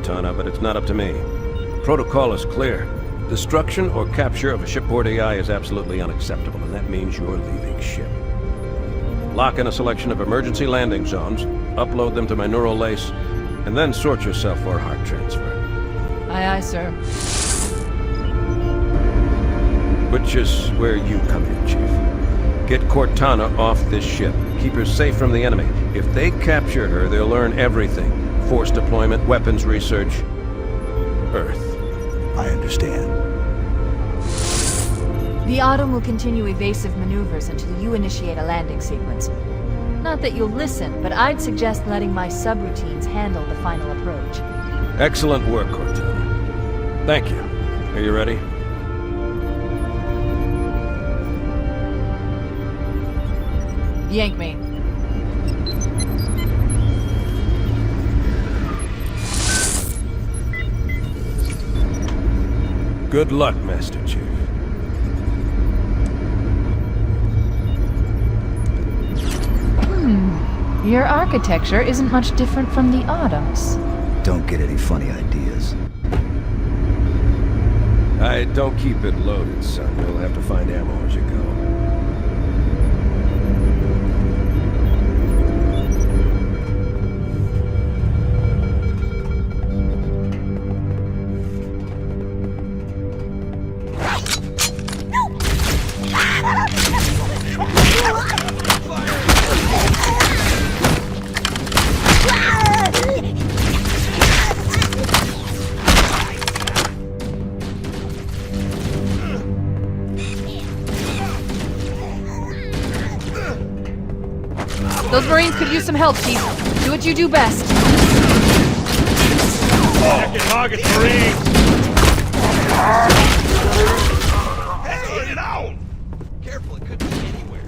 Cortana, but it's not up to me. Protocol is clear. Destruction or capture of a shipboard AI is absolutely unacceptable, and that means you're leaving ship. Lock in a selection of emergency landing zones, upload them to my neural lace, and then sort yourself for a heart transfer. Aye, aye, sir. Which is where you come in, Chief. Get Cortana off this ship. Keep her safe from the enemy. If they capture her, they'll learn everything. Force deployment, weapons research, Earth. I understand. The Autumn will continue evasive maneuvers until you initiate a landing sequence. Not that you'll listen, but I'd suggest letting my subroutines handle the final approach. Excellent work, Cortana. Thank you. Are you ready? Yank me. Good luck, Master Chief. Your architecture isn't much different from the Autumn's. Don't get any funny ideas. I don't keep it loaded, son. You'll have to find ammo as you go. Those Marines could use some help, Chief. Do what you do best. Second target, Marines! Hey, get out! Careful, it could be anywhere.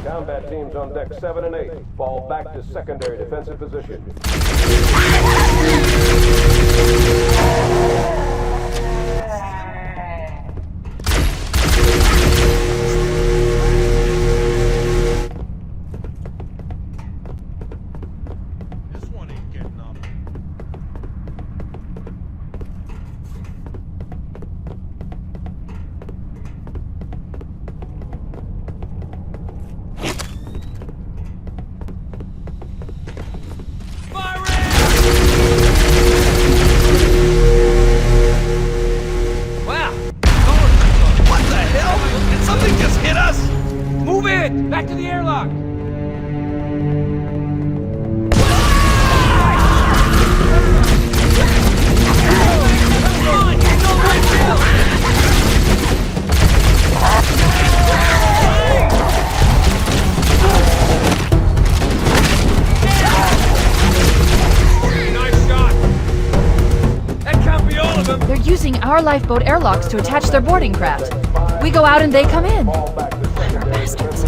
Combat teams on deck 7 and 8. Fall back to secondary defensive position. This one ain't getting up. Back to the airlock! Nice shot! That can't be all of them! They're using our lifeboat airlocks to attach their boarding craft. We go out and they come in. Bastards.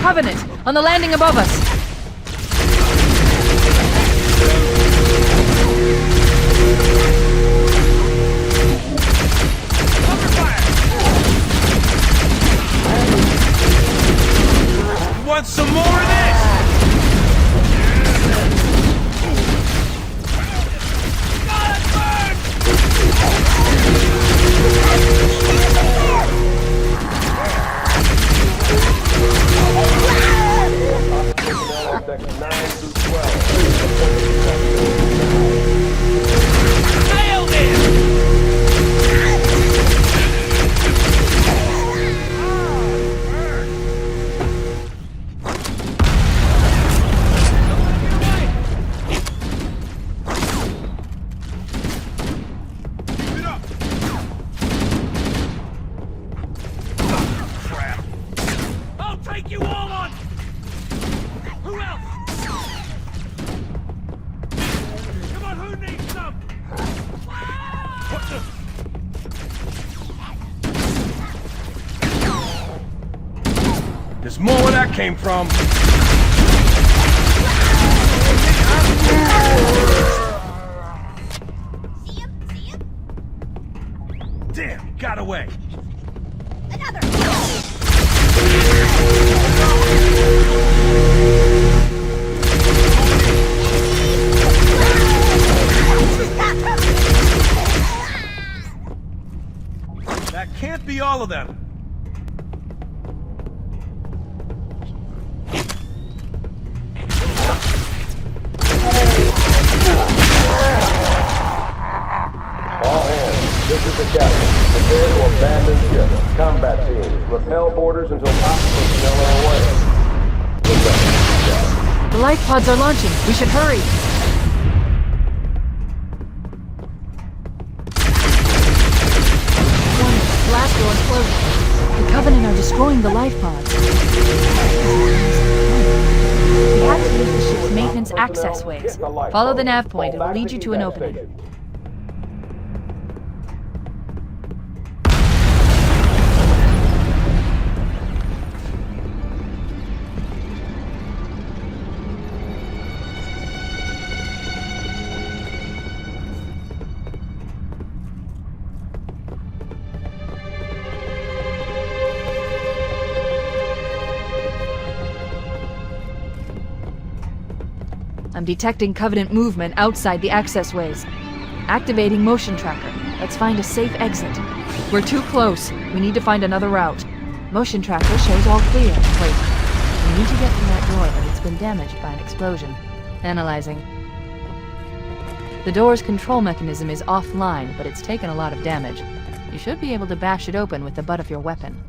Covenant, on the landing above us. Cover fire! You want some more of this? God, burn! Nailed it! Keep it up! Crap! I'll take you all on! Who else? Come on, who needs some? What the? There's more where that came from. See him? Damn, got away. Another! That can't be all of them. All hands, this is the captain. Prepare to abandon ship. Combat teams, repel boarders until op personnel are away. Good luck. The life pods are launching. We should hurry. Warning, blast doors closing. The Covenant are destroying the life pods. We have to use the ship's maintenance access ways. Follow the nav point. It will lead you to an opening. I'm detecting Covenant movement outside the access ways. Activating motion tracker. Let's find a safe exit. We're too close. We need to find another route. Motion tracker shows all clear. Wait. We need to get through that door, but it's been damaged by an explosion. Analyzing. The door's control mechanism is offline, but it's taken a lot of damage. You should be able to bash it open with the butt of your weapon.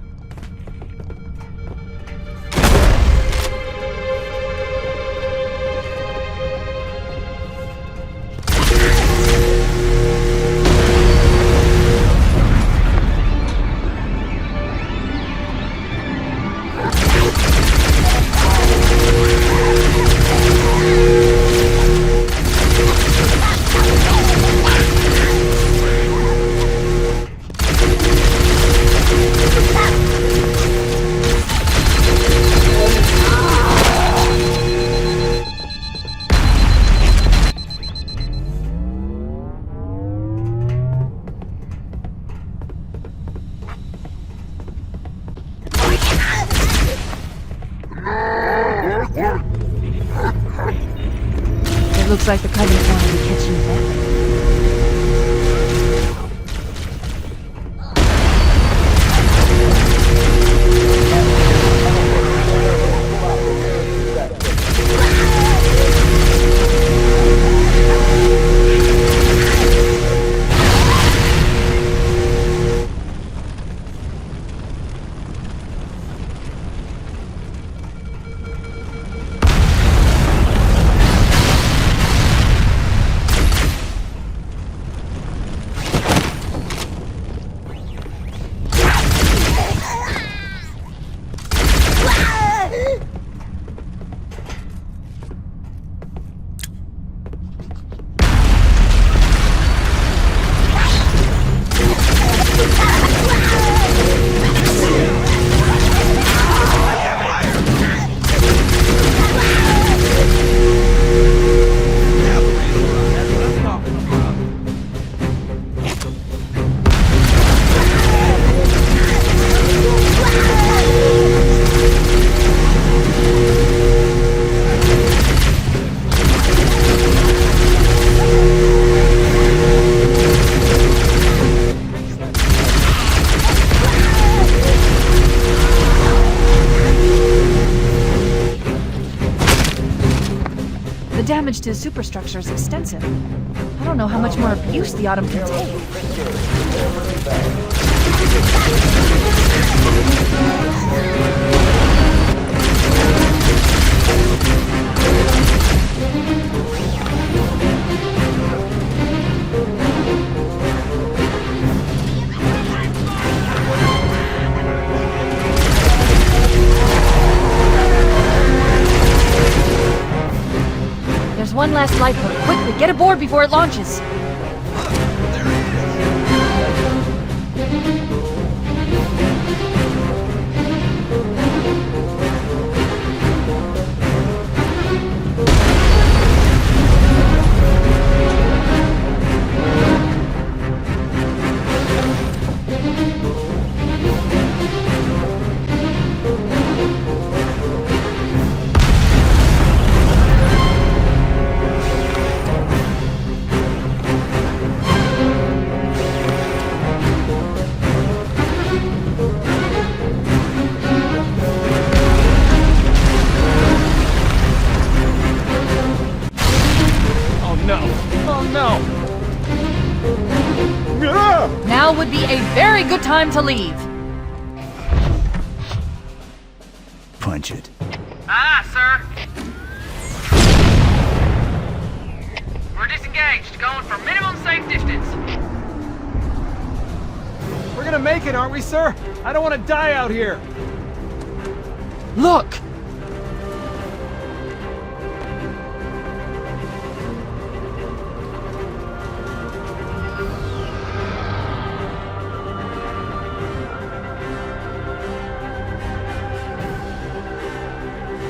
It looks like the Covenant wanted to catch you back. damage to the superstructure is extensive. I don't know how much more abuse the Autumn can take. There's one last light hook. Quickly, get aboard before it launches. Now would be a very good time to leave. Punch it. Aye, sir. We're disengaged, going for minimum safe distance. We're gonna make it, aren't we, sir? I don't want to die out here. Look!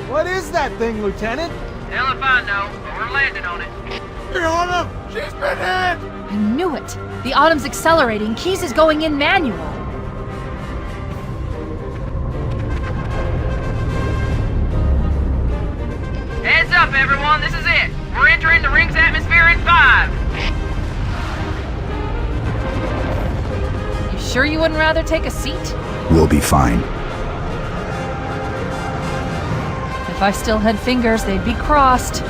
What is that thing, Lieutenant? Hell if I know, but we're landing on it. She's been hit! I knew it! The Autumn's accelerating. Keys is going in manual. Heads up, everyone, this is it. We're entering the ring's atmosphere in 5. You sure you wouldn't rather take a seat? We'll be fine. If I still had fingers, they'd be crossed.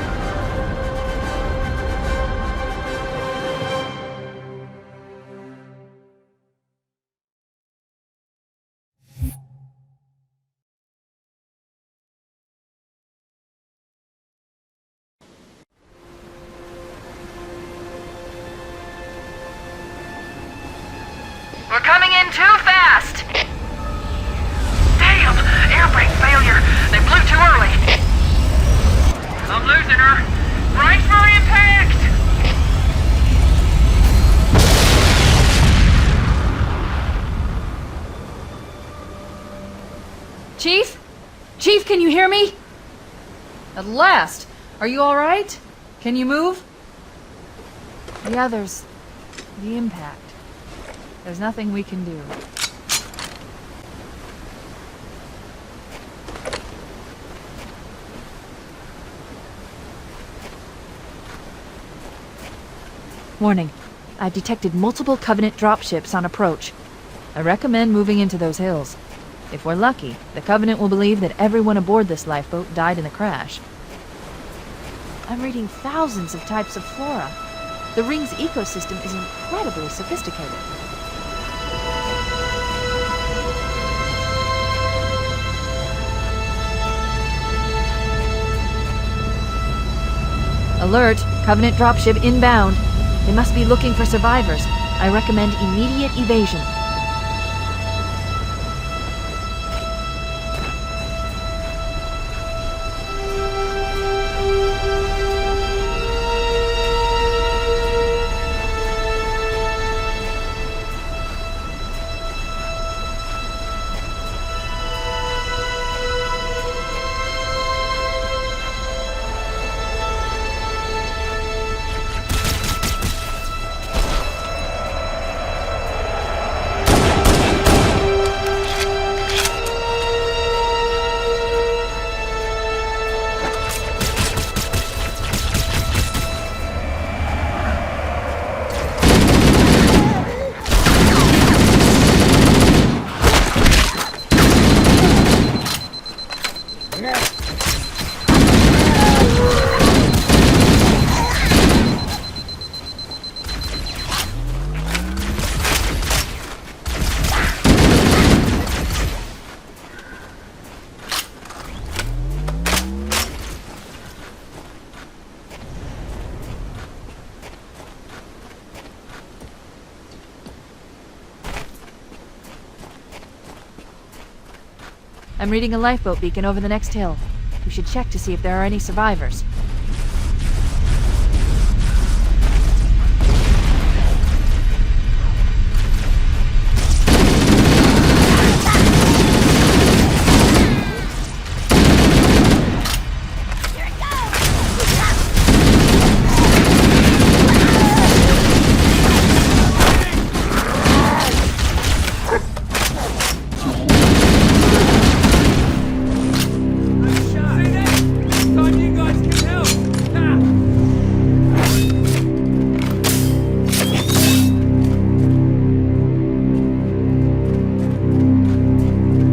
We're coming in too fast! Damn! Air brake failure! They blew too early! I'm losing her! Brace for impact! Chief? Chief, can you hear me? At last! Are you alright? Can you move? The others. The impact. There's nothing we can do. Warning. I've detected multiple Covenant dropships on approach. I recommend moving into those hills. If we're lucky, the Covenant will believe that everyone aboard this lifeboat died in the crash. I'm reading thousands of types of flora. The ring's ecosystem is incredibly sophisticated. Alert! Covenant dropship inbound. They must be looking for survivors. I recommend immediate evasion. I'm reading a lifeboat beacon over the next hill. We should check to see if there are any survivors.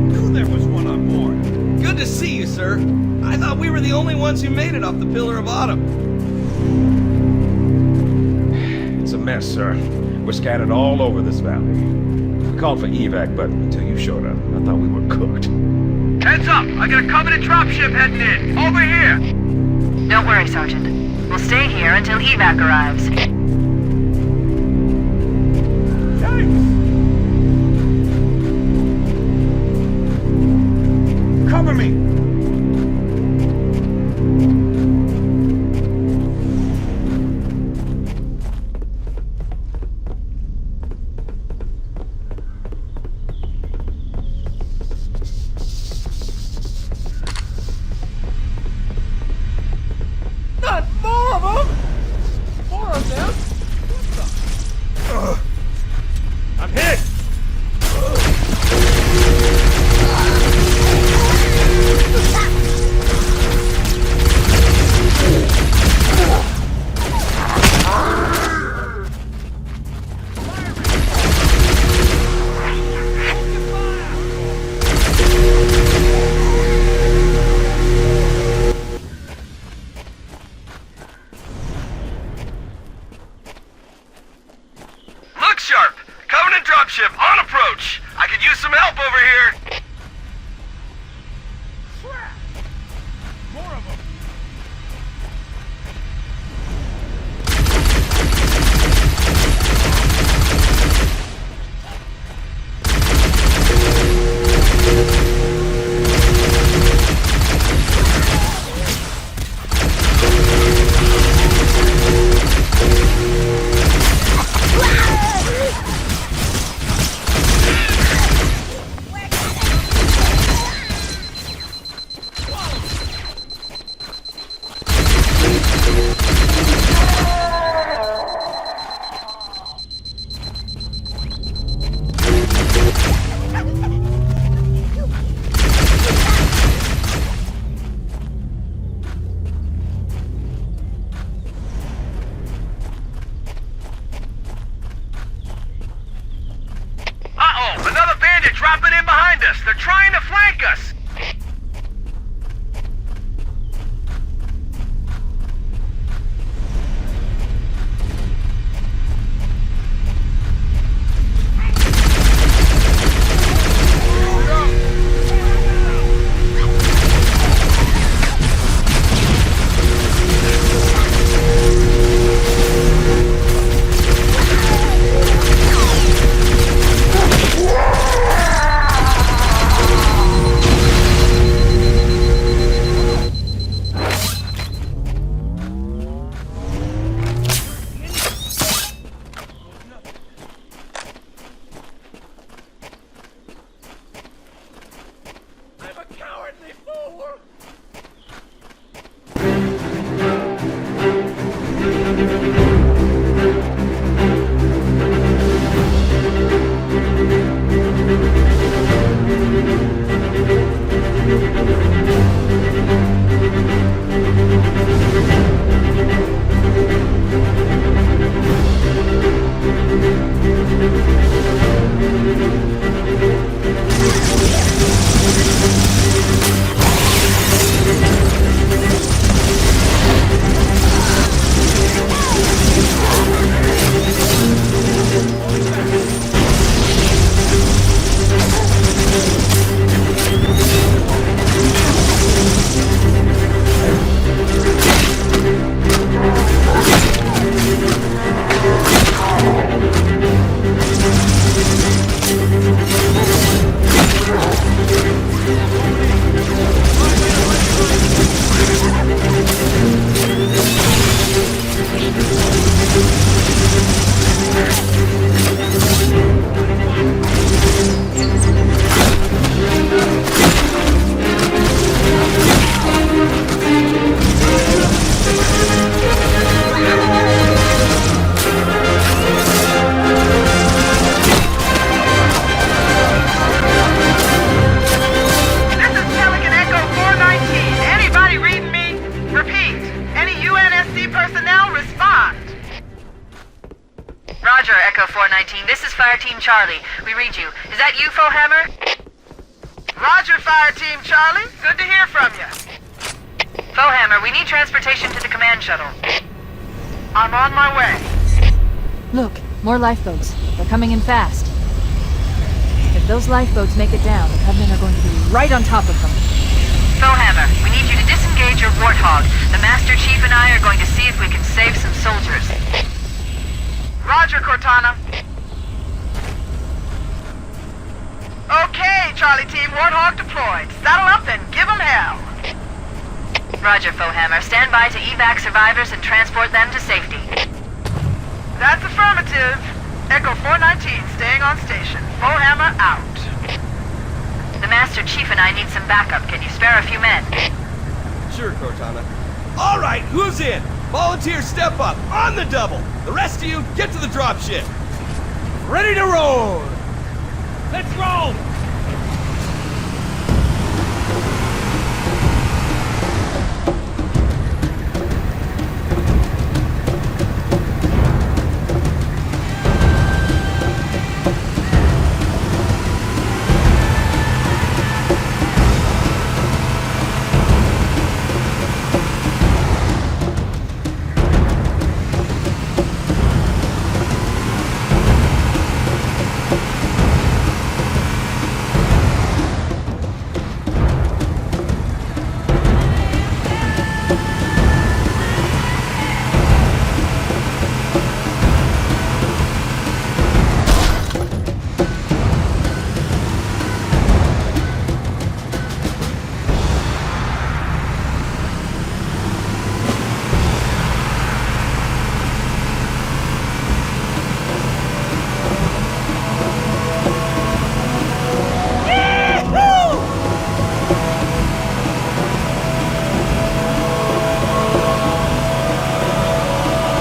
Knew there was one on board. Good to see you, sir. I thought we were the only ones who made it off the Pillar of Autumn. It's a mess, sir. We're scattered all over this valley. We called for evac, but until you showed up, I thought we were cooked. Heads up! I got a Covenant dropship heading in. Over here! Don't worry, Sergeant. We'll stay here until evac arrives. Cover me! Not more of them! More of them? What the? I'm hit! Look sharp! Covenant dropship on approach! I could use some help over here! More of them! Uh-oh! Another bandit dropping in behind us! They're trying to flank us! I'm a cowardly fool! Fire Team Charlie. We read you. Is that you, Fohammer? Roger, Fire Team Charlie. Good to hear from you. Fohammer, we need transportation to the command shuttle. I'm on my way. Look, more lifeboats. They're coming in fast. If those lifeboats make it down, the Covenant are going to be right on top of them. Fohammer, we need you to disengage your Warthog. The Master Chief and I are going to see if we can save some soldiers. Roger, Cortana. Okay, Charlie Team, Warthog deployed. Saddle up and give 'em hell. Roger, Fohammer. Stand by to evac survivors and transport them to safety. That's affirmative. Echo 419 staying on station. Fohammer out. The Master Chief and I need some backup. Can you spare a few men? Sure, Cortana. All right, who's in? Volunteers step up, on the double. The rest of you, get to the dropship. Ready to roll! Let's roll!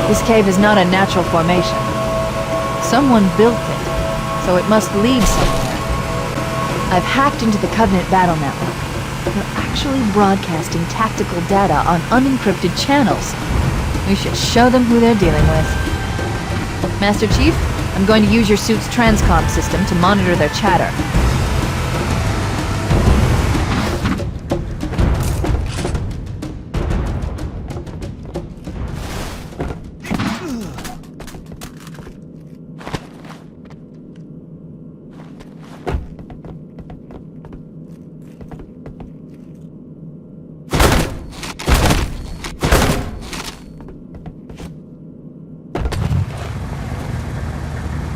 This cave is not a natural formation. Someone built it, so it must lead somewhere. I've hacked into the Covenant battle network. They're actually broadcasting tactical data on unencrypted channels. We should show them who they're dealing with. Master Chief, I'm going to use your suit's transcom system to monitor their chatter.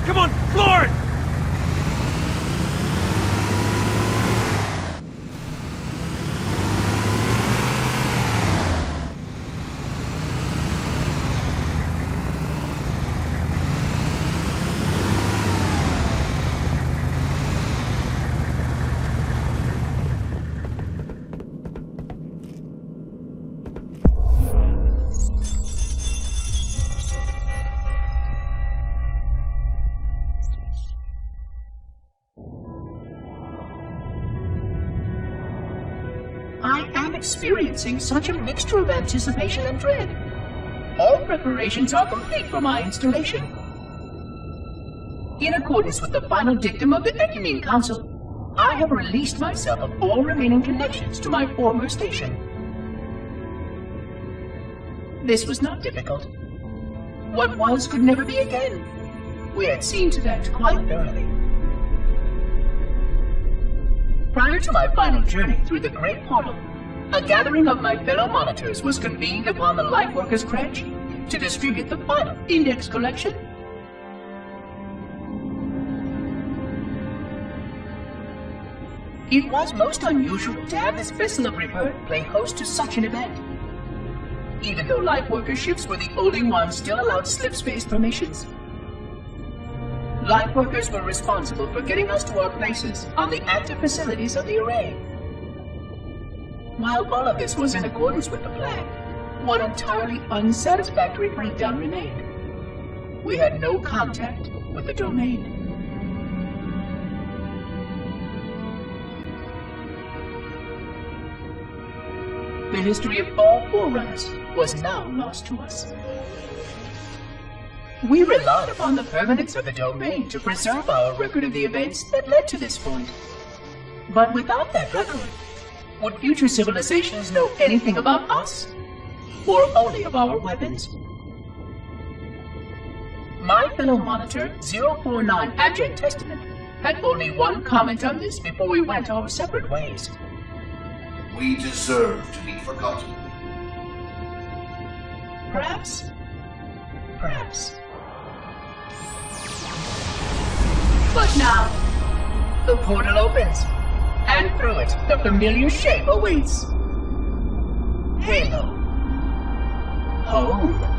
Come on, floor it! I am experiencing such a mixture of anticipation and dread. All preparations are complete for my installation. In accordance with the final dictum of the Ecumene Council, I have released myself of all remaining connections to my former station. This was not difficult. What was could never be again. We had seen to that quite thoroughly. Prior to my final journey through the Great Portal, a gathering of my fellow monitors was convened upon the Lightworkers' Cratch to distribute the final index collection. It was most unusual to have this vessel of rebirth play host to such an event. Even though Lightworker ships were the only ones still allowed slip-space formations, Lightworkers were responsible for getting us to our places on the active facilities of the array. While all of this was in accordance with the plan, one entirely unsatisfactory breakdown remained. We had no contact with the domain. The history of all Forerunners was now lost to us. We relied upon the permanence of the domain to preserve our record of the events that led to this point. But without that record, would future civilizations know anything about us? Or only of our weapons? My fellow monitor, 049 Abject Testament, had only one comment on this before we went our separate ways. We deserve to be forgotten. Perhaps. Perhaps. But now, the portal opens, and through it, the familiar shape awaits. Halo. Home.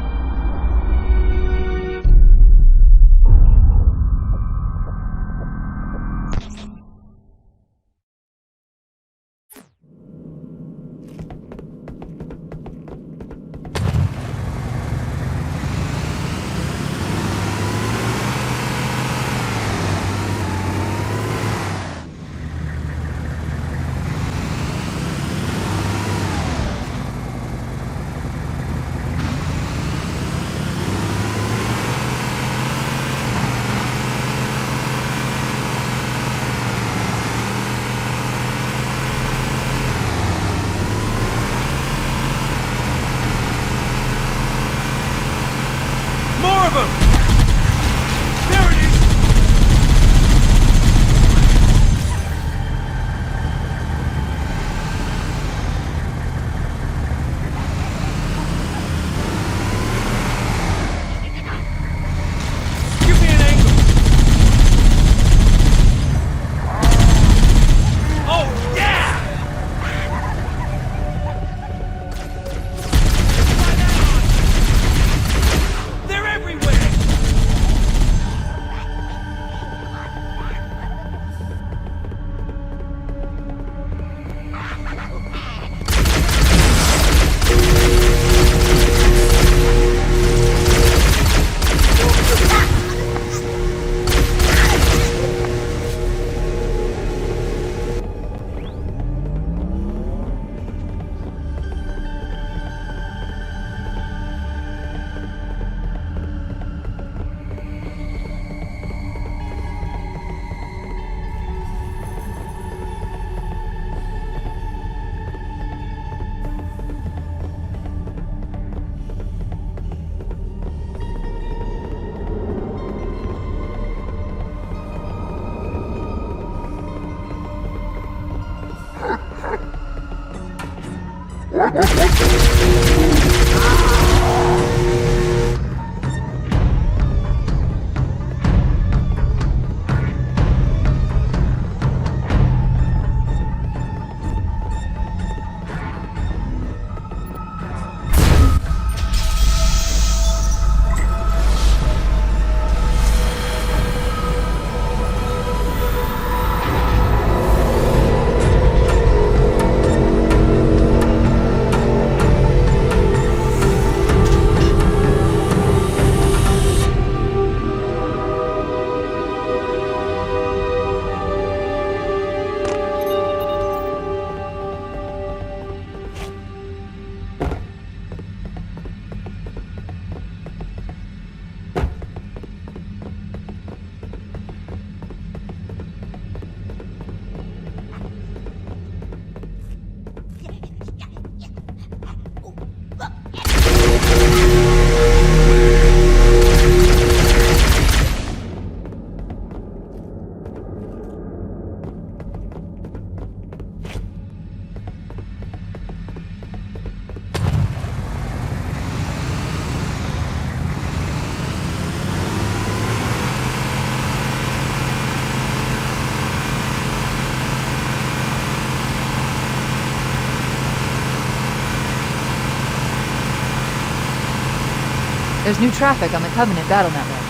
There's new traffic on the Covenant battle network.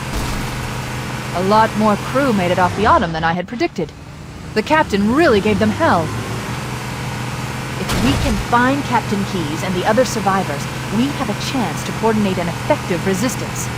A lot more crew made it off the Autumn than I had predicted. The captain really gave them hell. If we can find Captain Keyes and the other survivors, we have a chance to coordinate an effective resistance.